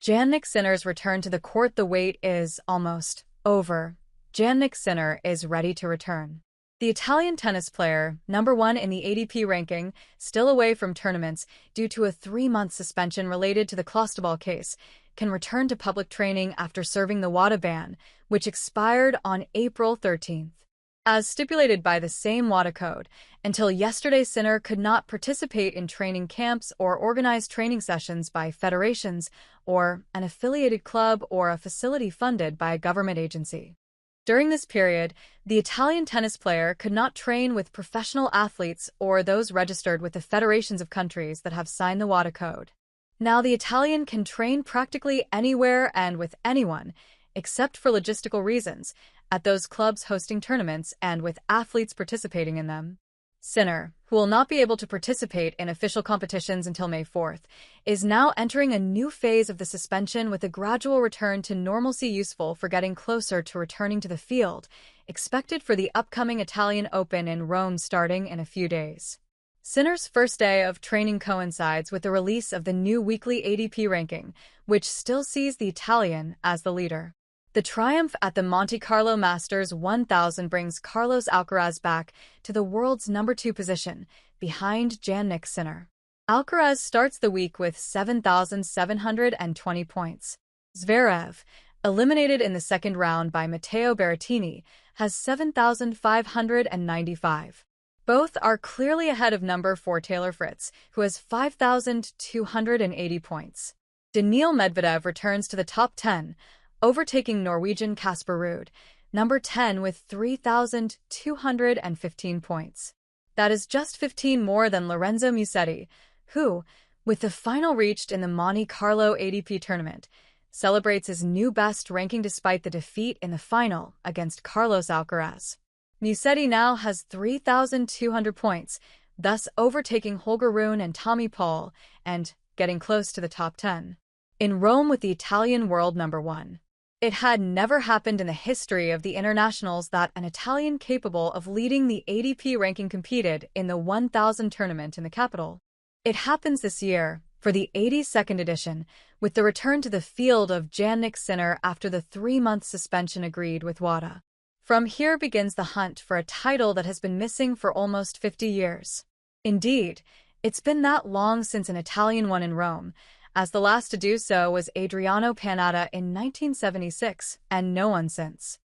Jannik Sinner's return to the court. The wait is almost over. Jannik Sinner is ready to return. The Italian tennis player, #1 in the ATP ranking, still away from tournaments due to a 3-month suspension related to the Clostebol case, can return to public training after serving the WADA ban, which expired on April 13th. As stipulated by the same WADA code, until yesterday Sinner could not participate in training camps or organize training sessions by federations or an affiliated club or a facility funded by a government agency. During this period, the Italian tennis player could not train with professional athletes or those registered with the federations of countries that have signed the WADA code. Now the Italian can train practically anywhere and with anyone, except for logistical reasons, at those clubs hosting tournaments and with athletes participating in them. Sinner, who will not be able to participate in official competitions until May 4th, is now entering a new phase of the suspension with a gradual return to normalcy useful for getting closer to returning to the field, expected for the upcoming Italian Open in Rome starting in a few days. Sinner's first day of training coincides with the release of the new weekly ATP ranking, which still sees the Italian as the leader. The triumph at the Monte Carlo Masters 1000 brings Carlos Alcaraz back to the world's #2 position, behind Jannik Sinner. Alcaraz starts the week with 7,720 points. Zverev, eliminated in the second round by Matteo Berrettini, has 7,595. Both are clearly ahead of #4 Taylor Fritz, who has 5,280 points. Daniil Medvedev returns to the top 10, overtaking Norwegian Casper Ruud, #10 with 3,215 points. That is just 15 more than Lorenzo Musetti, who, with the final reached in the Monte Carlo ATP tournament, celebrates his new best ranking despite the defeat in the final against Carlos Alcaraz. Musetti now has 3,200 points, thus overtaking Holger Rune and Tommy Paul, and getting close to the top 10. In Rome with the Italian world #1. It had never happened in the history of the internationals that an Italian capable of leading the ATP ranking competed in the 1000 tournament in the capital. It happens this year, for the 82nd edition, with the return to the field of Jannik Sinner after the 3-month suspension agreed with WADA. From here begins the hunt for a title that has been missing for almost 50 years. Indeed, it's been that long since an Italian won in Rome, as the last to do so was Adriano Panatta in 1976, and no one since.